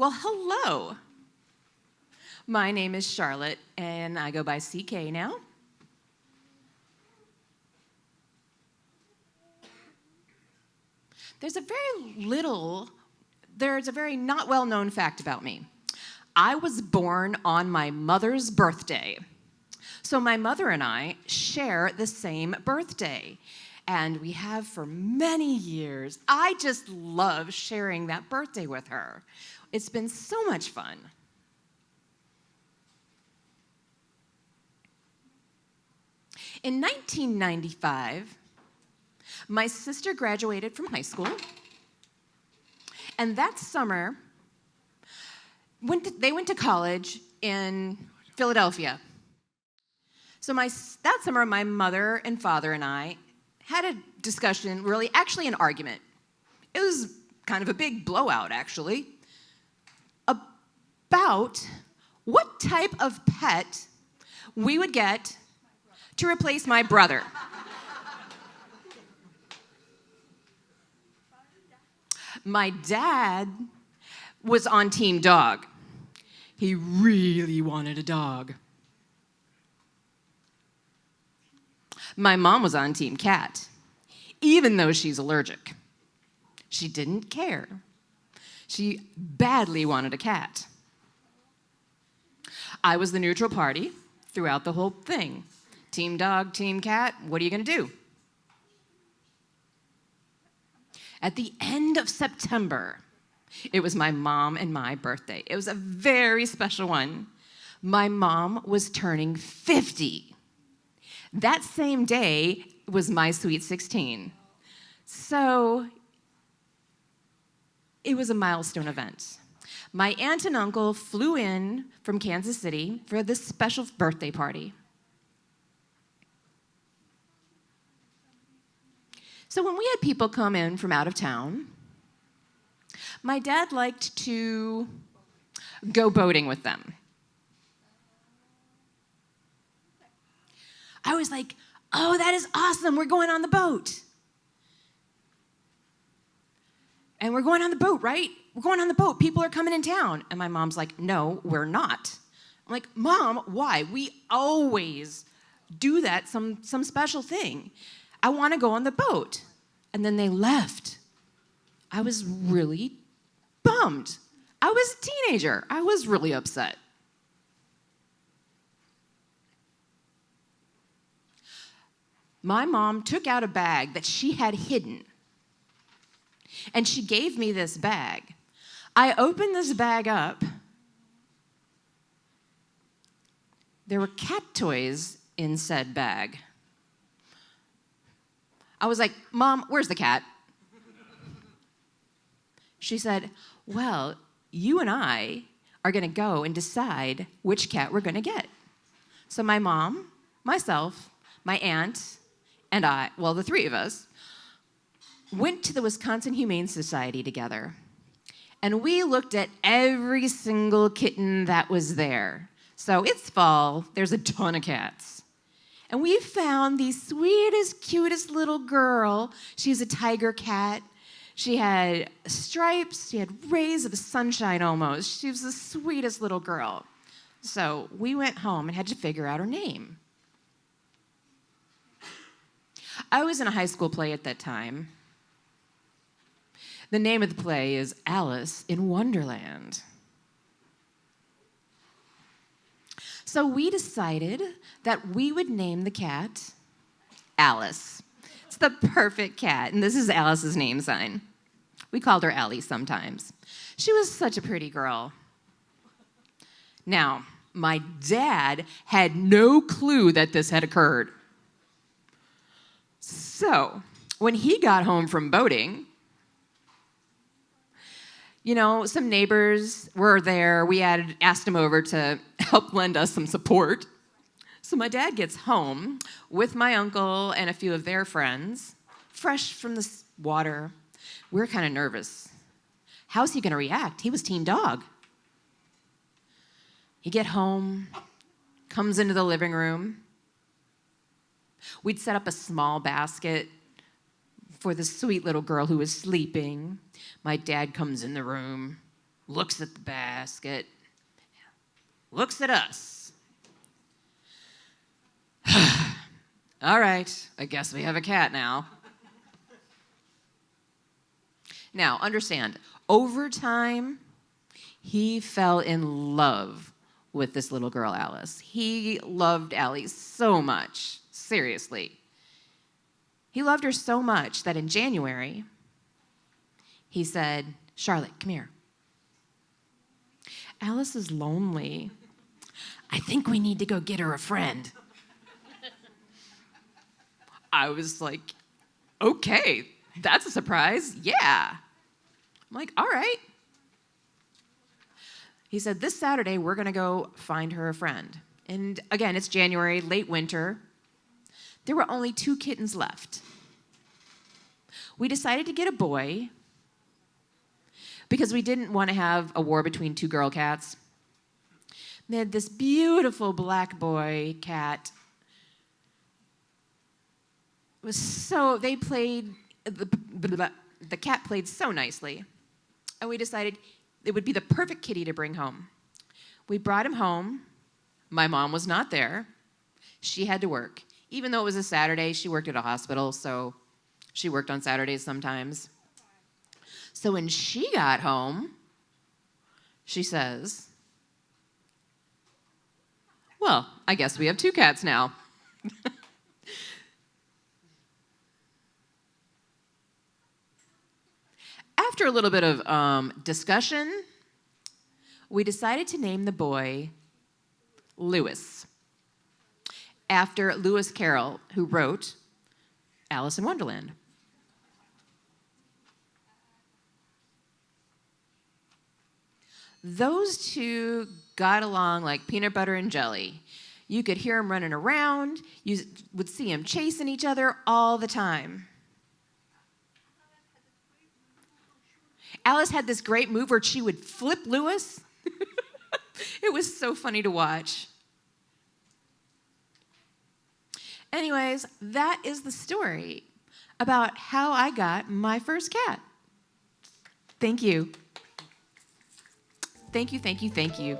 Well, hello. My name is Charlotte, and I go by CK now. There's a very not well-known fact about me. I was born on my mother's birthday. So my mother and I share the same birthday, and we have for many years. I just love sharing that birthday with her. It's been so much fun. In 1995, my sister graduated from high school, and that summer, they went to college in Philadelphia. So that summer, my mother and father and I had a discussion, actually an argument. It was kind of a big blowout, actually, about what type of pet we would get to replace my brother. My dad was on Team Dog. He really wanted a dog. My mom was on Team Cat, even though she's allergic. She didn't care. She badly wanted a cat. I was the neutral party throughout the whole thing. Team Dog, Team Cat, what are you going to do? At the end of September, it was my mom and my birthday. It was a very special one. My mom was turning 50. That same day was my sweet 16. So it was a milestone event. My aunt and uncle flew in from Kansas City for this special birthday party. So when we had people come in from out of town, my dad liked to go boating with them. I was like, oh, that is awesome. We're going on the boat. And we're going on the boat, right? We're going on the boat. People are coming in town. And my mom's like, no, we're not. I'm like, Mom, why? We always do that, some special thing. I want to go on the boat. And then they left. I was really bummed. I was a teenager. I was really upset. My mom took out a bag that she had hidden, and she gave me this bag. I opened this bag up. There were cat toys in said bag. I was like, Mom, where's the cat? She said, well, you and I are going to go and decide which cat we're going to get. So my mom, myself, my aunt, and I, well, the three of us, went to the Wisconsin Humane Society together. And we looked at every single kitten that was there. So it's fall. There's a ton of cats. And we found the sweetest, cutest little girl. She's a tiger cat. She had stripes. She had rays of the sunshine almost. She was the sweetest little girl. So we went home and had to figure out her name. I was in a high school play at that time. The name of the play is Alice in Wonderland. So we decided that we would name the cat Alice. It's the perfect cat, and this is Alice's name sign. We called her Allie sometimes. She was such a pretty girl. Now, my dad had no clue that this had occurred. So, when he got home from boating, some neighbors were there. We had asked him over to help lend us some support. So my dad gets home with my uncle and a few of their friends, fresh from the water. We're kind of nervous. How's he going to react? He was Team Dog. He get home, comes into the living room. We'd set up a small basket for the sweet little girl who was sleeping. My dad comes in the room, looks at the basket, looks at us. All right, I guess we have a cat now. Now, understand, over time, he fell in love with this little girl, Alice. He loved Allie so much, seriously. He loved her so much that in January, he said, Charlotte, come here. Alice is lonely. I think we need to go get her a friend. I was like, okay, that's a surprise. Yeah. I'm like, all right. He said, this Saturday, we're going to go find her a friend. And again, it's January, late winter. There were only 2 kittens left. We decided to get a boy because we didn't want to have a war between 2 girl cats. They had this beautiful black boy cat. It was so, they played, the cat played so nicely. And we decided it would be the perfect kitty to bring home. We brought him home. My mom was not there. She had to work. Even though it was a Saturday, she worked at a hospital, so she worked on Saturdays sometimes. So when she got home, she says, well, I guess we have 2 cats now. After a little bit of discussion, we decided to name the boy Lewis, after Lewis Carroll, who wrote Alice in Wonderland. Those 2 got along like peanut butter and jelly. You could hear them running around. You would see them chasing each other all the time. Alice had this great move where she would flip Lewis. It was so funny to watch. Anyways, that is the story about how I got my first cat. Thank you. Thank you, thank you, thank you.